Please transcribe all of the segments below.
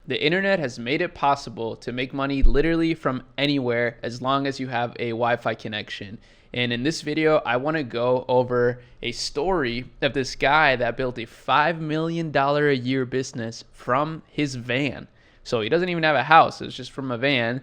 The internet has made it possible to make money literally from anywhere as long as you have a Wi-Fi connection. And in this video, I want to go over a story of this guy that built a $5 million a year business from his van. So he doesn't even have a house, it's just from a van.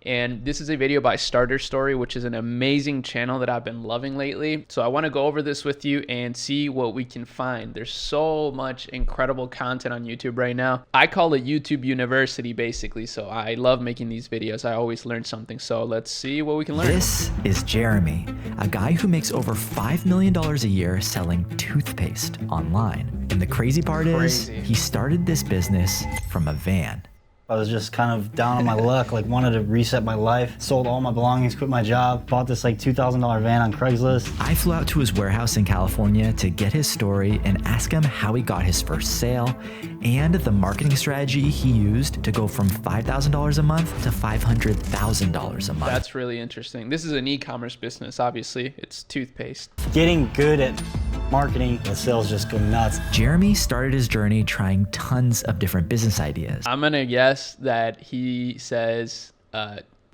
And this is a video by Starter Story, which is an amazing channel that I've been loving lately. So I want to go over this with you and see what we can find. There's so much incredible content on YouTube right now. I call it YouTube University, basically. So I love making these videos. I always learn something. So let's see what we can learn. This is Jeremy, a guy who makes over $5 million a year selling toothpaste online. And the crazy part is, he started this business from a van. I was just kind of down on my luck, like wanted to reset my life, sold all my belongings, quit my job, bought this like $2,000 van on Craigslist. I flew out to his warehouse in California to get his story and ask him how he got his first sale and the marketing strategy he used to go from $5,000 a month to $500,000 a month. That's really interesting. This is an e-commerce business, obviously. It's toothpaste. Getting good at marketing, the sales just go nuts. Jeremy started his journey trying tons of different business ideas. I'm gonna guess that he says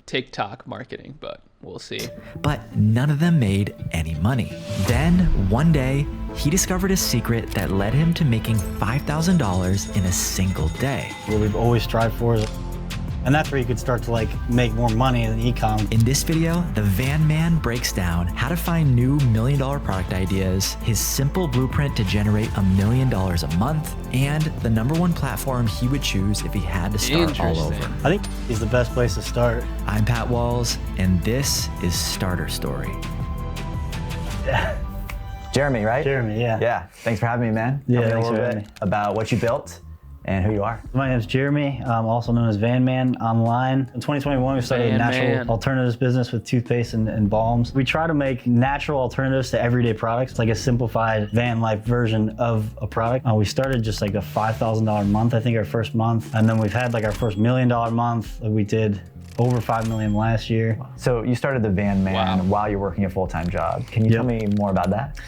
TikTok marketing, but we'll see. But none of them made any money. Then one day, he discovered a secret that led him to making $5,000 in a single day. What we've always strived for is, and that's where you could start to like make more money than e-com. In this video, the Vanman breaks down how to find new $1 million product ideas, his simple blueprint to generate $1 million a month, and the #1 platform he would choose if he had to start all over. I think is the best place to start. I'm Pat Walls, and this is Starter Story. Jeremy, right? Jeremy, yeah. Yeah, thanks for having me, man. Yeah, Tell me thanks a for little having bit me. about what you built and who you are. My name is Jeremy, I'm also known as Vanman online. In 2021, we started a natural alternatives business with toothpaste and balms. We try to make natural alternatives to everyday products. It's like a simplified van life version of a product. We started just like a $5,000 month, I think our first month. And then we've had like our first $1 million month. We did over 5 million last year. So you started the Vanman while you're working a full-time job. Can you tell me more about that?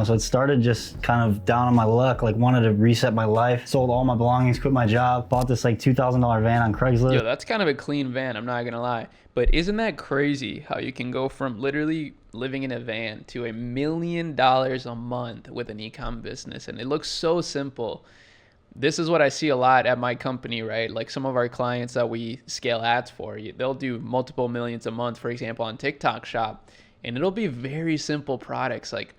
So it started just kind of down on my luck, like wanted to reset my life, sold all my belongings, quit my job, bought this like $2,000 van on Craigslist. Yo, that's kind of a clean van, I'm not gonna lie. But isn't that crazy how you can go from literally living in a van to $1 million a month with an e-com business? And it looks so simple. This is what I see a lot at my company, right? Like some of our clients that we scale ads for, they'll do multiple millions a month, for example, on TikTok Shop. And it'll be very simple products, like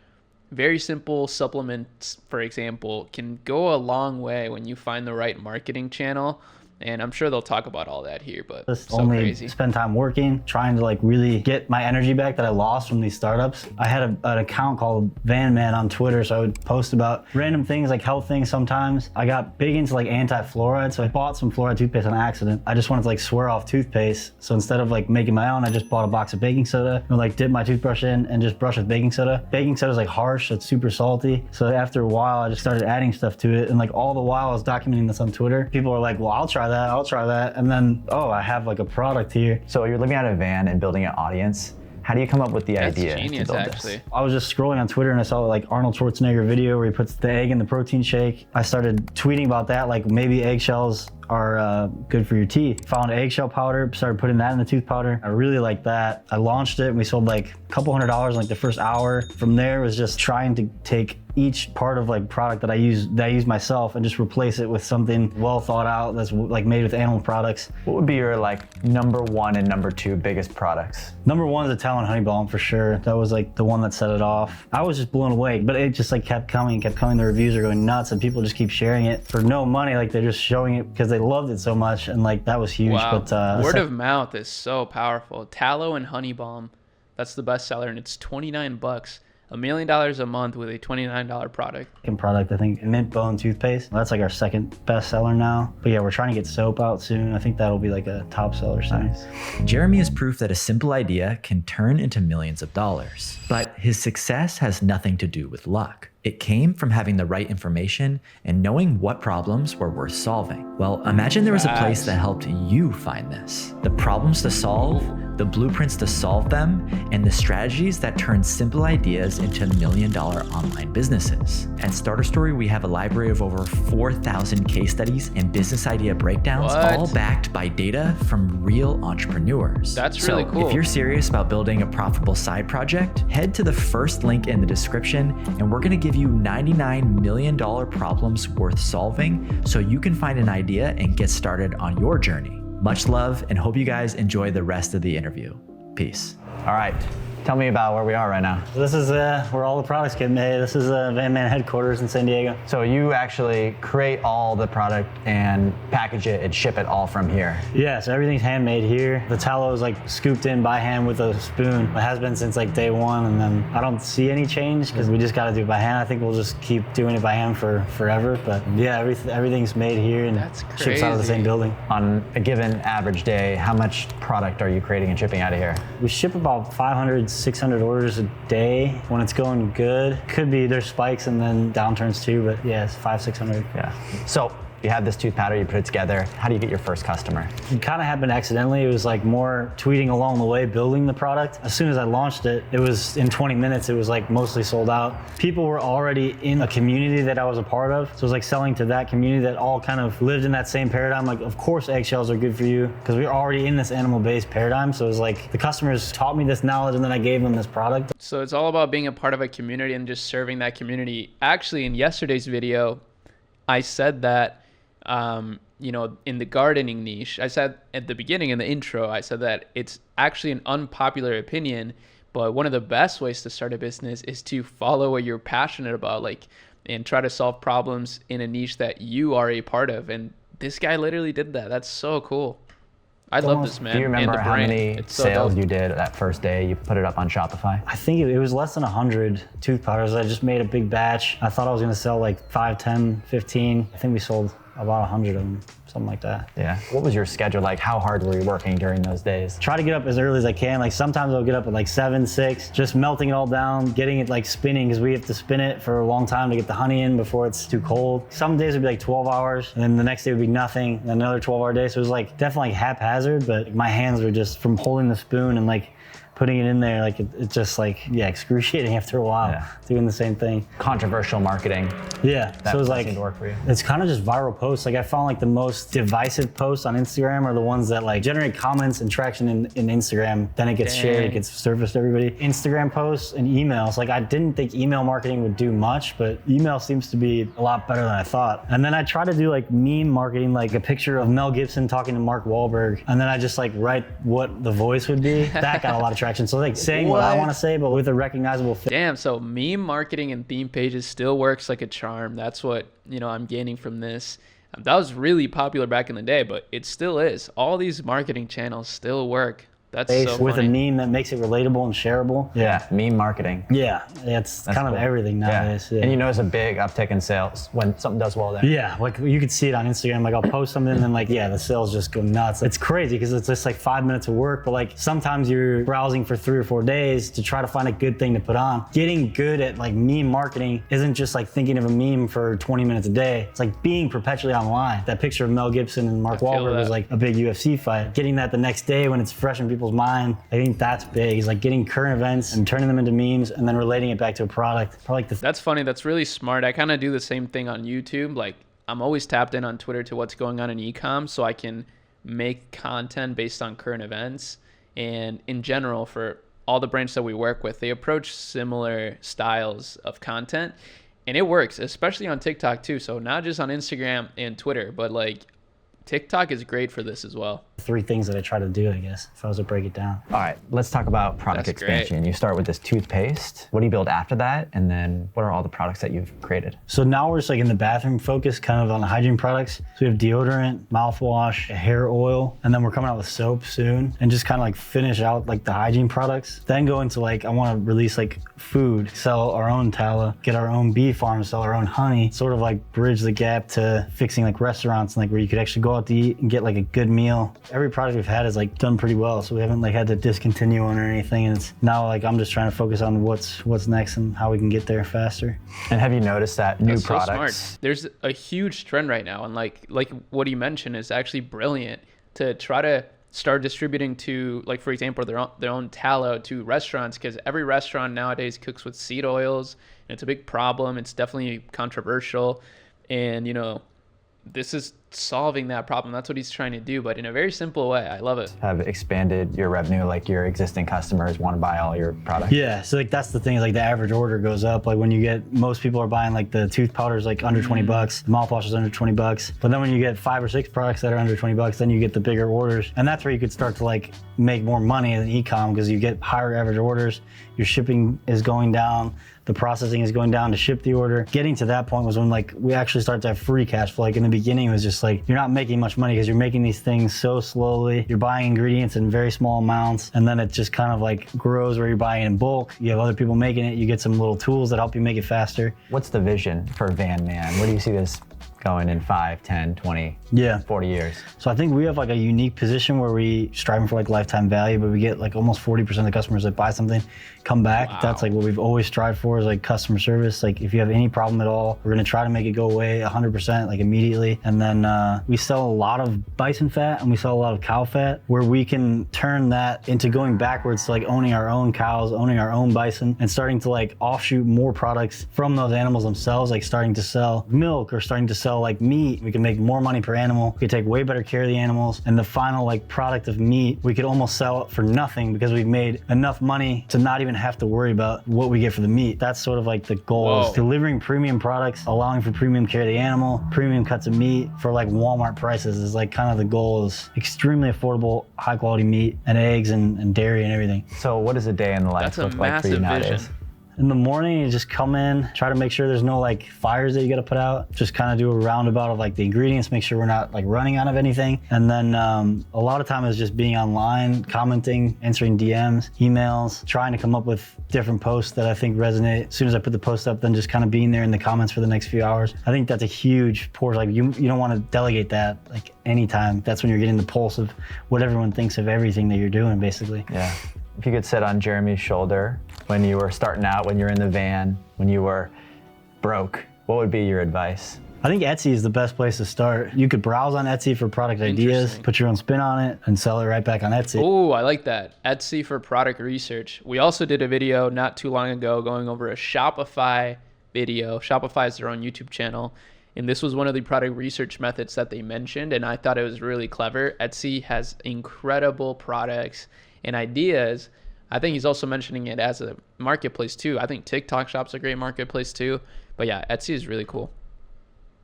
very simple supplements, for example, can go a long way when you find the right marketing channel. And I'm sure they'll talk about all that here, but just so only crazy. Spend time working, trying to like really get my energy back that I lost from these startups. I had an account called Vanman on Twitter, so I would post about random things like health things sometimes. I got big into like anti-fluoride, so I bought some fluoride toothpaste on accident. I just wanted to like swear off toothpaste, so instead of like making my own, I just bought a box of baking soda and like dip my toothbrush in and just brush with baking soda. Baking soda is like harsh, it's super salty. So after a while, I just started adding stuff to it, and like all the while I was documenting this on Twitter. People were like, well, I'll try that. And then, oh, I have like a product here. So you're living out of a van and building an audience. How do you come up with the idea genius, to build actually. this? I was just scrolling on Twitter and I saw like Arnold Schwarzenegger video where he puts the egg in the protein shake. I started tweeting about that, like maybe eggshells are good for your teeth. Found eggshell powder, started putting that in the tooth powder. I really liked that. I launched it and we sold like a couple $100 in like the first hour. From there was just trying to take each part of like product that I use myself and just replace it with something well thought out that's like made with animal products. What would be your like #1 and #2 biggest products? #1 is the Talon Honey Balm for sure. That was like the one that set it off. I was just blown away, but it just like kept coming. The reviews are going nuts and people just keep sharing it for no money. Like they're just showing it because they loved it so much, and like that was huge. Wow. But word of mouth is so powerful. Tallow and Honey Balm, that's the best seller, and it's $29. $1 million a month with a $29 product. I think mint bone toothpaste. That's like our second best seller now. But yeah, we're trying to get soap out soon. I think that'll be like a top seller soon. Nice. Jeremy is proof that a simple idea can turn into millions of dollars. But his success has nothing to do with luck. It came from having the right information and knowing what problems were worth solving. Well, imagine there was a place that helped you find this. The problems to solve, the blueprints to solve them, and the strategies that turn simple ideas into million-dollar online businesses. At Starter Story, we have a library of over 4,000 case studies and business idea breakdowns, all backed by data from real entrepreneurs. That's really cool. If you're serious about building a profitable side project, head to the first link in the description, and we're gonna give you $99 million problems worth solving so you can find an idea and get started on your journey. Much love, and hope you guys enjoy the rest of the interview. Peace. All right. Tell me about where we are right now. This is where all the products get made. This is Vanman headquarters in San Diego. So you actually create all the product and package it and ship it all from here? Yeah, so everything's handmade here. The tallow is like scooped in by hand with a spoon. It has been since like day one, and then I don't see any change because we just got to do it by hand. I think we'll just keep doing it by hand for forever. But yeah, everything's made here and ships out of the same building. On a given average day, how much product are you creating and shipping out of here? We ship about 600 orders a day when it's going good. Could be there's spikes and then downturns too, but yeah, it's 500-600. Yeah. So you have this tooth powder, you put it together. How do you get your first customer? It kind of happened accidentally. It was like more tweeting along the way, building the product. As soon as I launched it, it was in 20 minutes, it was like mostly sold out. People were already in a community that I was a part of. So it was like selling to that community that all kind of lived in that same paradigm. Like, of course eggshells are good for you because we were already in this animal-based paradigm. So it was like the customers taught me this knowledge and then I gave them this product. So it's all about being a part of a community and just serving that community. Actually, in yesterday's video, I said that in the gardening niche, I said at the beginning in the intro, I said that it's actually an unpopular opinion, but one of the best ways to start a business is to follow what you're passionate about, and try to solve problems in a niche that you are a part of. And this guy literally did that. That's so cool. I love this, man. Do you remember how many sales you did that first day you put it up on Shopify? I think it was less than 100 tooth powders. I just made a big batch. I thought I was gonna sell like 5, 10, 15. I think we sold about 100 of them, something like that. Yeah. What was your schedule like? How hard were you working during those days? Try to get up as early as I can. Like sometimes I'll get up at like 7, 6, just melting it all down, getting it like spinning because we have to spin it for a long time to get the honey in before it's too cold. Some days would be like 12 hours and then the next day would be nothing, and another 12-hour day. So it was like definitely haphazard, but my hands were just from holding the spoon and like putting it in there, like it's just like, yeah, excruciating after a while, doing the same thing. Controversial marketing. Yeah, that so it was like, seemed to work for you. It's kind of just viral posts. Like I found like the most divisive posts on Instagram are the ones that like generate comments and traction in Instagram. Then it gets shared, it gets surfaced to everybody. Instagram posts and emails. Like I didn't think email marketing would do much, but email seems to be a lot better than I thought. And then I try to do like meme marketing, like a picture of Mel Gibson talking to Mark Wahlberg. And then I just like write what the voice would be. That got a lot of traction. So like saying what I want to say, but with a recognizable face. Damn, so meme marketing and theme pages still works like a charm. That's what, I'm gaining from this. That was really popular back in the day, but it still is. All these marketing channels still work. That's so with funny. a meme that makes it relatable and shareable. Yeah, meme marketing. Yeah, it's kind of everything nowadays. Yeah. And you notice a big uptick in sales when something does well there. Yeah, like you could see it on Instagram. Like I'll post something and then like, the sales just go nuts. It's crazy because it's just like 5 minutes of work, but like sometimes you're browsing for 3 or 4 days to try to find a good thing to put on. Getting good at like meme marketing isn't just like thinking of a meme for 20 minutes a day. It's like being perpetually online. That picture of Mel Gibson and Mark Wahlberg was like a big UFC fight. Getting that the next day when it's fresh in people's mind, I think that's big. Is like getting current events and turning them into memes and then relating it back to a product. Probably like That's funny. That's really smart. I kind of do the same thing on YouTube. Like I'm always tapped in on Twitter to what's going on in e-com so I can make content based on current events. And in general, for all the brands that we work with, they approach similar styles of content. And it works, especially on TikTok too. So not just on Instagram and Twitter, but like TikTok is great for this as well. 3 things that I try to do, I guess, if I was to break it down. All right, let's talk about product expansion. Great. You start with this toothpaste. What do you build after that? And then what are all the products that you've created? So now we're just like in the bathroom focus, kind of on the hygiene products. So we have deodorant, mouthwash, hair oil, and then we're coming out with soap soon and just kind of like finish out like the hygiene products. Then go into like, I want to release like food, sell our own tallow, get our own bee farm, sell our own honey, sort of like bridge the gap to fixing like restaurants and like where you could actually go out to eat and get like a good meal every product we've had is like done pretty well. So we haven't like had to discontinue one or anything. And it's now like I'm just trying to focus on what's next and how we can get there faster. And have you noticed that new That's products? So smart. There's a huge trend right now, and like what you mentioned is actually brilliant, to try to start distributing to, like, for example, their own tallow to restaurants, because every restaurant nowadays cooks with seed oils, and it's a big problem. It's definitely controversial, and you know, this is solving that problem. That's what he's trying to do, but in a very simple way. I love it. Have expanded your revenue, like your existing customers want to buy all your products? Yeah, so like that's the thing, like the average order goes up. Like when you get, most people are buying like the tooth powders like under 20 bucks, the mouthwash is under 20 bucks. But then when you get 5 or 6 products that are under 20 bucks, then you get the bigger orders. And that's where you could start to like make more money in e-com, because you get higher average orders, your shipping is going down, the processing is going down to ship the order. Getting to that point was when like we actually started to have free cash flow. Like in the beginning, it was just like you're not making much money because you're making these things so slowly. You're buying ingredients in very small amounts, and then it just kind of like grows where you're buying in bulk. You have other people making it. You get some little tools that help you make it faster. What's the vision for Vanman? Where do you see this going in 5, 10, 20, 40 years? So I think we have like a unique position where we striving for like lifetime value, but we get like almost 40% of the customers that buy something come back. Wow. That's like what we've always strived for, is like customer service. Like if you have any problem at all, we're gonna try to make it go away 100%, like immediately. And then we sell a lot of bison fat and we sell a lot of cow fat, where we can turn that into going backwards to like owning our own cows, owning our own bison, and starting to like offshoot more products from those animals themselves, like starting to sell milk or starting to sell like meat. We can make more money per animal. We could take way better care of the animals, and the final like product of meat, we could almost sell it for nothing because we've made enough money to not even have to worry about what we get for the meat. That's sort of like the goal, is delivering premium products, allowing for premium care of the animal, premium cuts of meat for like Walmart prices is like kind of the goal, is extremely affordable, high quality meat and eggs and dairy and everything. So what does a day in the life look like for you nowadays? In the morning, you just come in, try to make sure there's no like fires that you gotta put out. Just kind of do a roundabout of like the ingredients, make sure we're not like running out of anything. And then a lot of time is just being online, commenting, answering DMs, emails, trying to come up with different posts that I think resonate. As soon as I put the post up, then just kind of being there in the comments for the next few hours. I think that's a huge portion. Like you don't want to delegate that like anytime. That's when you're getting the pulse of what everyone thinks of everything that you're doing, basically. Yeah. If you could sit on Jeremy's shoulder when you were starting out, when you were in the van, when you were broke, what would be your advice? I think Etsy is the best place to start. You could browse on Etsy for product ideas, put your own spin on it, and sell it right back on Etsy. Oh, I like that. Etsy for product research. We also did a video not too long ago going over a Shopify video. Shopify is their own YouTube channel, and this was one of the product research methods that they mentioned, and I thought it was really clever. Etsy has incredible products and ideas. I think he's also mentioning it as a marketplace too. I think TikTok Shop's a great marketplace too. But yeah, Etsy is really cool.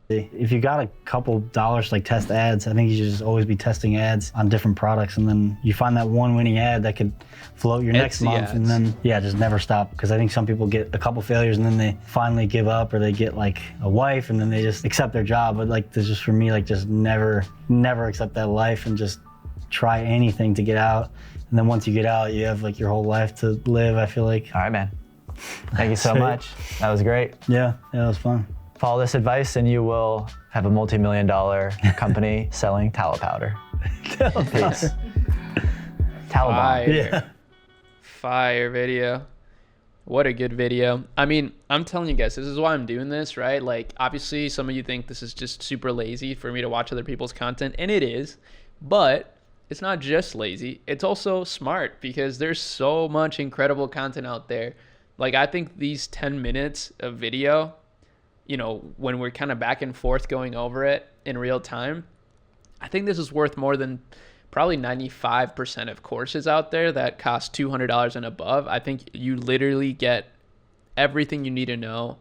If you got a couple dollars to like test ads, I think you should just always be testing ads on different products, and then you find that one winning ad that could float your next month ads. And then just never stop, because I think some people get a couple failures and then they finally give up, or they get like a wife and then they just accept their job. But like, this just for me, like just never accept that life and just try anything to get out. And then once you get out, you have like your whole life to live, I feel like. All right, man. Thank you so much. That was great. Yeah, that was fun. Follow this advice and you will have a multi-million-dollar company selling tallow powder. Peace. Tallow bomb. Yeah. Fire video. What a good video. I mean, I'm telling you guys, this is why I'm doing this, right? Like, obviously, some of you think this is just super lazy for me to watch other people's content, and it is, but it's not just lazy. It's also smart, because there's so much incredible content out there. Like, I think these 10 minutes of video, you know, when we're kind of back and forth going over it in real time, I think this is worth more than probably 95% of courses out there that cost $200 and above. I think you literally get everything you need to know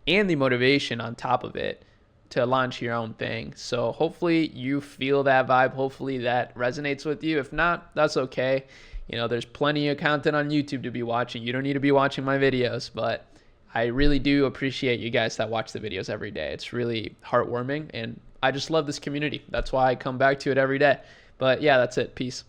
and the motivation on top of it to launch your own thing. So hopefully you feel that vibe. Hopefully that resonates with you. If not, that's okay. You know, there's plenty of content on YouTube to be watching. You don't need to be watching my videos, but I really do appreciate you guys that watch the videos every day. It's really heartwarming, and I just love this community. That's why I come back to it every day. But yeah, that's it. Peace.